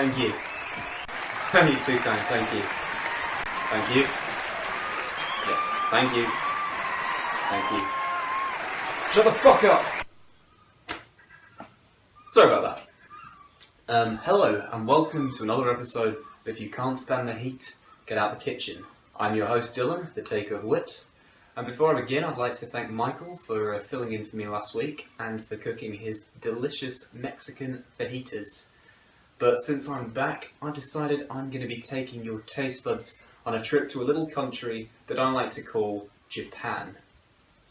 Thank you. You're too kind, thank you. Thank you. Yeah, thank you. Thank you. Shut the fuck up! Sorry about that. Hello, and welcome to another episode of If You Can't Stand the Heat, Get Out the Kitchen. I'm your host Dylan, the Taker of Wit. And before I begin, I'd like to thank Michael for filling in for me last week and for cooking his delicious Mexican fajitas. But since I'm back, I decided I'm going to be taking your taste buds on a trip to a little country that I like to call Japan.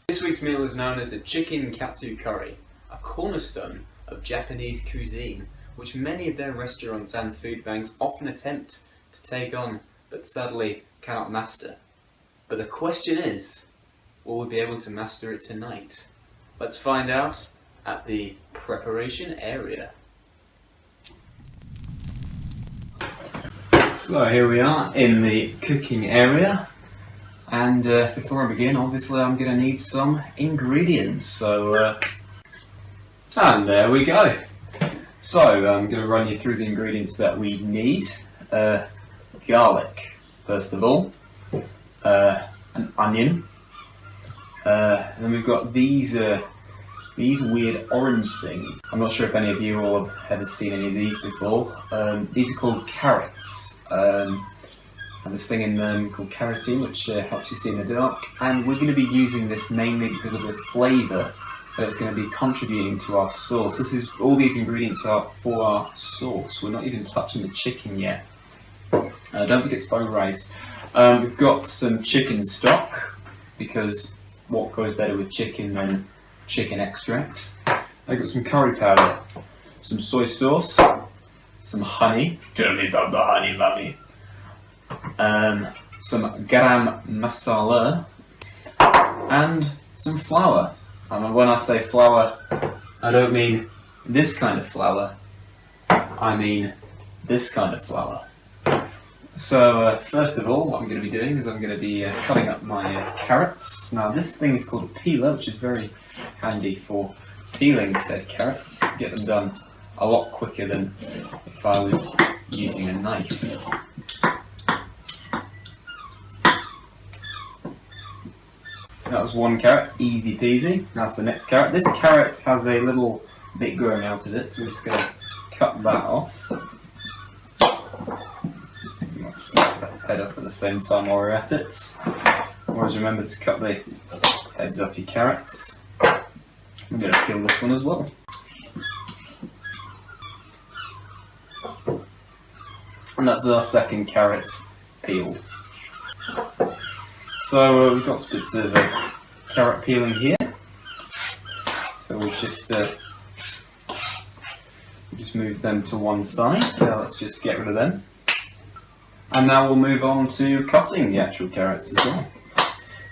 This week's meal is known as a chicken katsu curry, a cornerstone of Japanese cuisine, which many of their restaurants and food banks often attempt to take on, but sadly cannot master. But the question is, will we be able to master it tonight? Let's find out at the preparation area. So here we are in the cooking area, and before I begin, obviously I'm going to need some ingredients, and there we go. So I'm going to run you through the ingredients that we need. Garlic, first of all, an onion, and then we've got these weird orange things. I'm not sure if any of you all have ever seen any of these before. These are called carrots. And this thing in them called carotene, which helps you see in the dark. And we're going to be using this mainly because of the flavour that it's going to be contributing to our sauce. All these ingredients are for our sauce. We're not even touching the chicken yet. Don't forget to buy rice. We've got some chicken stock, because what goes better with chicken than chicken extract. I've got some curry powder, some soy sauce, some honey. Tell me about the honey, mommy. Some garam masala, and some flour. And when I say flour, I don't mean this kind of flour. I mean this kind of flour. So first of all, what I'm going to be doing is I'm going to be cutting up my carrots. Now this thing is called a peeler, which is very handy for peeling said carrots. Get them done a lot quicker than if I was using a knife. That was one carrot, easy peasy. Now for the next carrot. This carrot has a little bit growing out of it, so we're just going to cut that off. Head up at the same time while we're at it. Always remember to cut the heads off your carrots. I'm going to peel this one as well. And that's our second carrot peeled. So we've got bits of carrot peeling here. So we'll just move them to one side. Let's just get rid of them. And now we'll move on to cutting the actual carrots as well.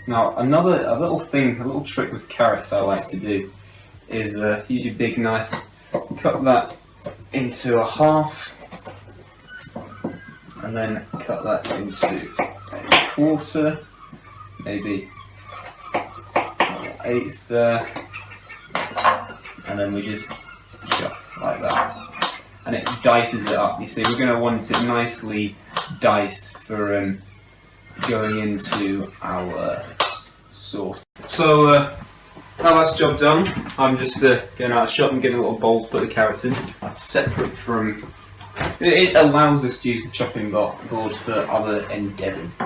Now a little trick with carrots I like to do is use your big knife, cut that into a half, and then cut that into a quarter, maybe an eighth there, and then we just chop like that. And it dices it up. You see, we're going to want it nicely diced for going into our sauce. So now that's job done, I'm just going out of shop and getting a little bowl to put the carrots in. Separate from, it allows us to use the chopping board for other endeavours.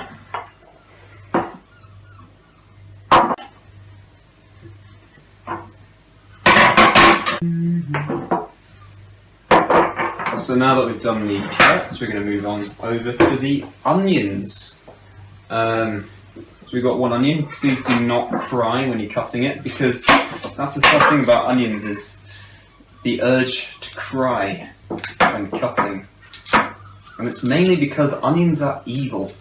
So now that we've done the carrots, we're going to move on over to the onions. So we've got one onion. Please do not cry when you're cutting it, because that's the sad thing about onions, is the urge to cry when cutting. And it's mainly because onions are evil.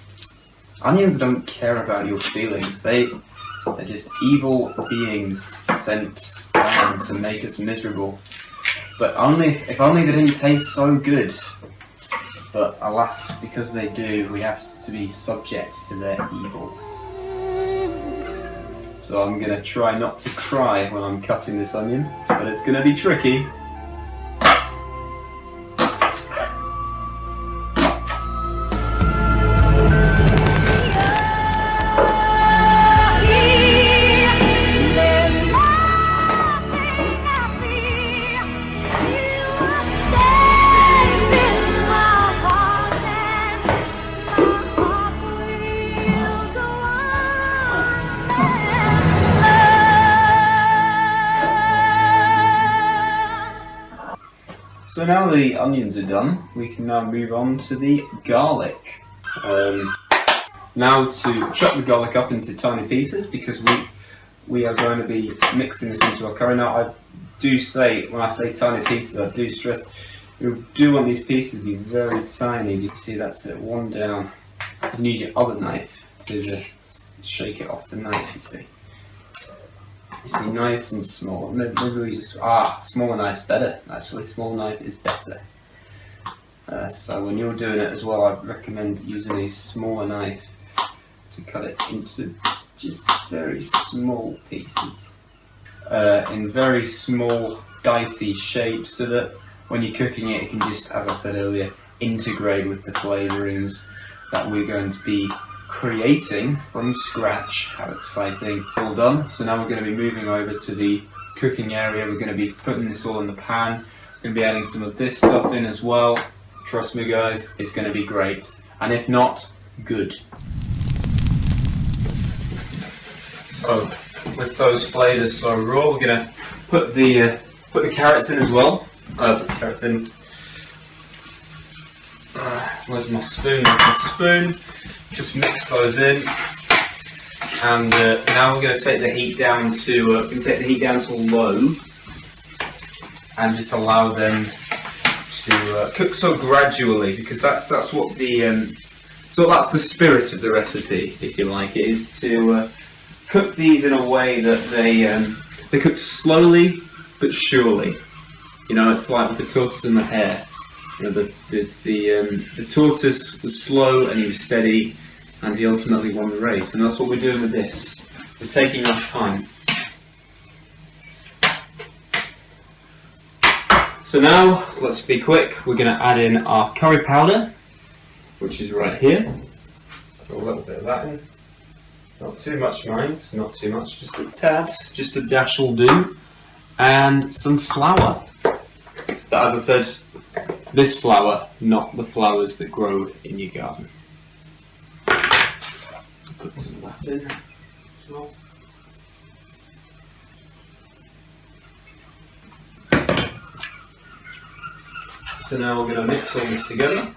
Onions don't care about your feelings. They're just evil beings sent down to make us miserable. But if only they didn't taste so good. But alas, because they do, we have to be subject to their evil. So I'm going to try not to cry when I'm cutting this onion, but it's going to be tricky. So now the onions are done, we can now move on to the garlic. Now to chop the garlic up into tiny pieces, because we are going to be mixing this into our curry. Now I do say, when I say tiny pieces, I do stress you do want these pieces to be very tiny. You can see that's it, one down. You can use your other knife to just shake it off the knife, you see. You see, nice and small. Maybe we'll use smaller knife's better, actually. Small knife is better. So when you're doing it as well, I'd recommend using a smaller knife to cut it into just very small pieces. In very small, dicey shapes, so that when you're cooking it, it can just, as I said earlier, integrate with the flavourings that we're going to be creating from scratch. How exciting. All done. So now we're going to be moving over to the cooking area. We're going to be putting this all in the pan. We're going to be adding some of this stuff in as well. Trust me guys, it's going to be great. And if not, good. So with those flavours so raw, we're going to put the carrots in as well. Put the carrots in. Where's my spoon? There's my spoon. Just mix those in, and now we're going to take the heat down to low, and just allow them to cook so gradually, because that's what the so that's the spirit of the recipe, if you like. It is to cook these in a way that they cook slowly but surely. You know, it's like with the tortoise and the hare. You know, the tortoise was slow and he was steady, and he ultimately won the race. And that's what we're doing with this. We're taking our time. So now, let's be quick. We're going to add in our curry powder, which is right here. Put a little bit of that in. Not too much, mind. Not too much. Just a tad. Just a dash will do. And some flour. But as I said, this flour, not the flowers that grow in your garden. Put some of that in as well. So now we're going to mix all this together.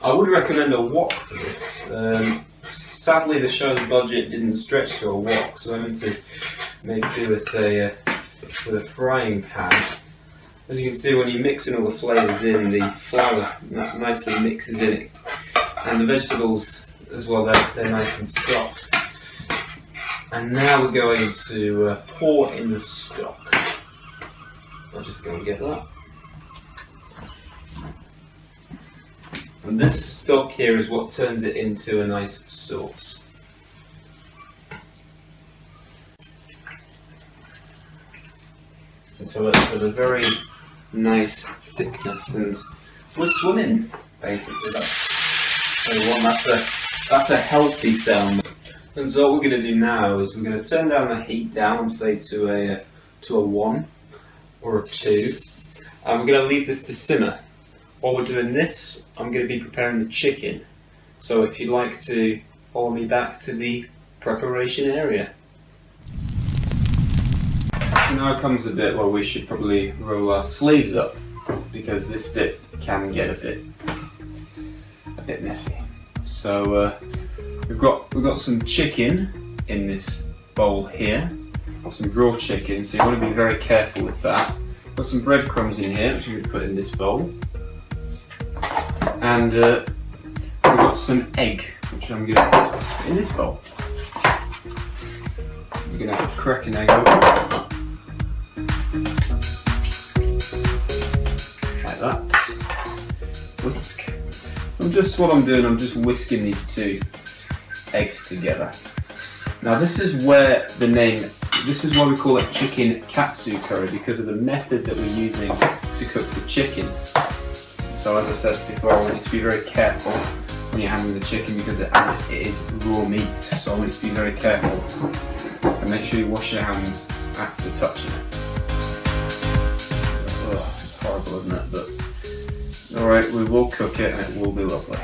I would recommend a wok for this. Sadly, the show's budget didn't stretch to a wok, so I went to make do with a frying pan. As you can see, when you mix in all the flavours in, the flour nicely mixes in it, and the vegetables as well, they're nice and soft. And now we're going to pour in the stock. I'll just go and get that. And this stock here is what turns it into a nice sauce. Until it's got a very nice thickness, and we're swimming, basically. That's what we want. That's a healthy sound. And so what we're going to do now is we're going to turn down the heat down, say to a 1 or a 2, and we're going to leave this to simmer. While we're doing this, I'm going to be preparing the chicken. So if you'd like to follow me back to the preparation area. Now comes the bit where we should probably roll our sleeves up, because this bit can get a bit messy. So we've got some chicken in this bowl here, some raw chicken. So you want to be very careful with that. Got some breadcrumbs in here, which we're going to put in this bowl, and we've got some egg, which I'm going to put in this bowl. We're going to crack an egg open. Like that. Whisk. I'm just whisking these two eggs together. Now this is why we call it chicken katsu curry, because of the method that we're using to cook the chicken. So as I said before, I want you to be very careful when you're handling the chicken, because it is raw meat. So I want you to be very careful, and make sure you wash your hands after touching it. Oh, it's horrible, isn't it? But alright, we will cook it and it will be lovely.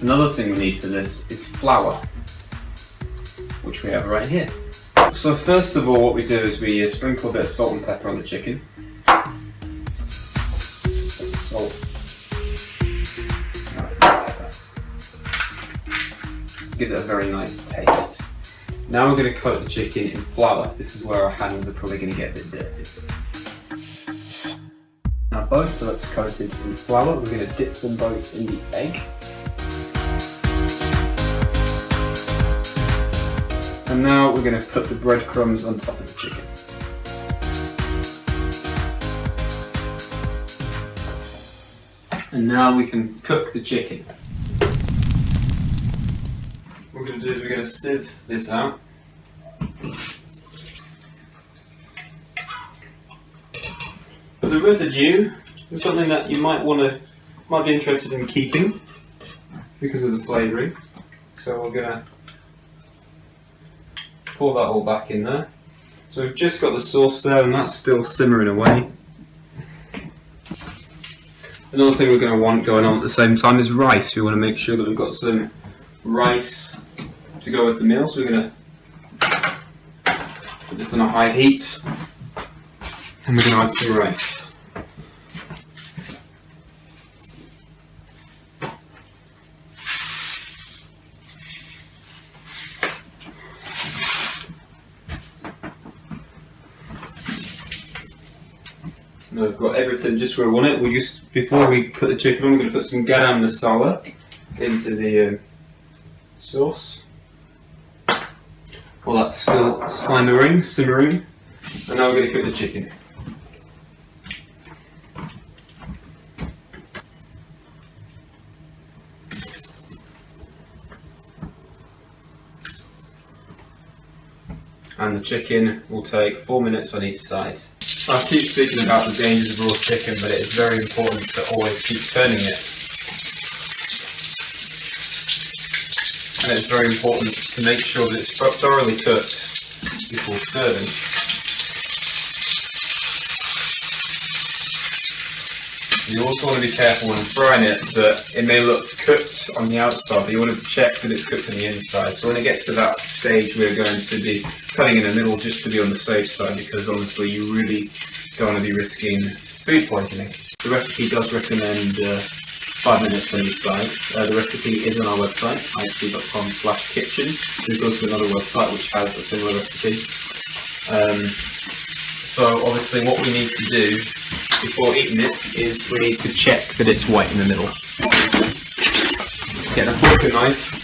Another thing we need for this is flour, which we have right here. So first of all, what we do is we sprinkle a bit of salt and pepper on the chicken. Salt. Pepper. Gives it a very nice taste. Now we're going to coat the chicken in flour. This is where our hands are probably going to get a bit dirty. Now both fillets are coated in flour. We're going to dip them both in the egg. And now we're going to put the breadcrumbs on top of the chicken. And now we can cook the chicken. What we're going to do is we're going to sieve this out. But the residue is something that you might be interested in keeping because of the flavouring. So we're going to pour that all back in there. So we've just got the sauce there and that's still simmering away. Another thing we're going to want going on at the same time is rice. We want to make sure that we've got some rice to go with the meal. So we're going to put this on a high heat and we're going to add some rice. Now we've got everything just where we want it. Before we put the chicken on, we're going to put some garam masala into the sauce. While that's still simmering. And now we're going to cook the chicken. And the chicken will take 4 minutes on each side. I keep speaking about the dangers of raw chicken, but it is very important to always keep turning it. And it's very important to make sure that it's thoroughly cooked before serving. You also want to be careful when frying it that it may look cooked on the outside, but you want to check that it's cooked on the inside. So when it gets to that stage, we're going to be cutting in the middle just to be on the safe side, because honestly you really don't want to be risking food poisoning. The recipe does recommend 5 minutes on each side. The recipe is on our website, itc.com/kitchen. There's also another website which has a similar recipe. So obviously what we need to do before eating it is we need to check that it's white in the middle. Get a fork and knife.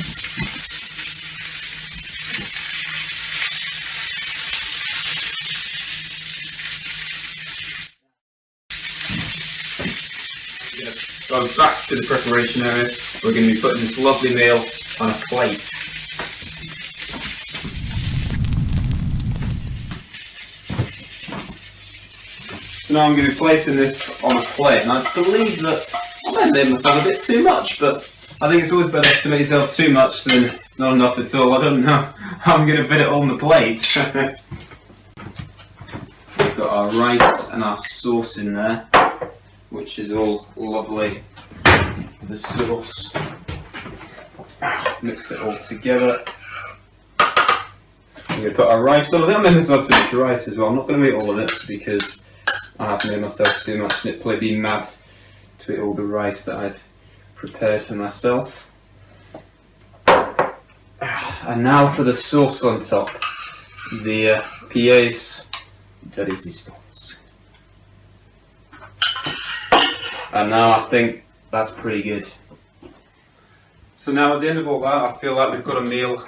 Go back to the preparation area. We're going to be putting this lovely meal on a plate. So now I'm going to be placing this on a plate, and I believe that I might have made myself a bit too much, but I think it's always better to make yourself too much than not enough at all. I don't know how I'm going to fit it all on the plate. We've got our rice and our sauce in there, which is all lovely. The sauce. Mix it all together. I'm going to put our rice on. I think I made myself too much rice as well. I'm not going to eat all of it because I have made myself too much and it'd probably be mad to eat all the rice that I've prepared for myself. And now for the sauce on top. The pièce de résistance. And now I think that's pretty good. So now at the end of all that, I feel like we've got a meal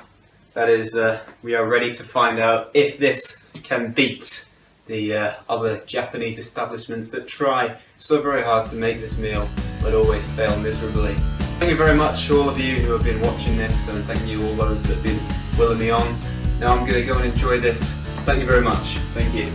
that is, we are ready to find out if this can beat the other Japanese establishments that try so very hard to make this meal but always fail miserably. Thank you very much to all of you who have been watching this, and thank you all those that have been willing me on. Now I'm going to go and enjoy this. Thank you very much. Thank you.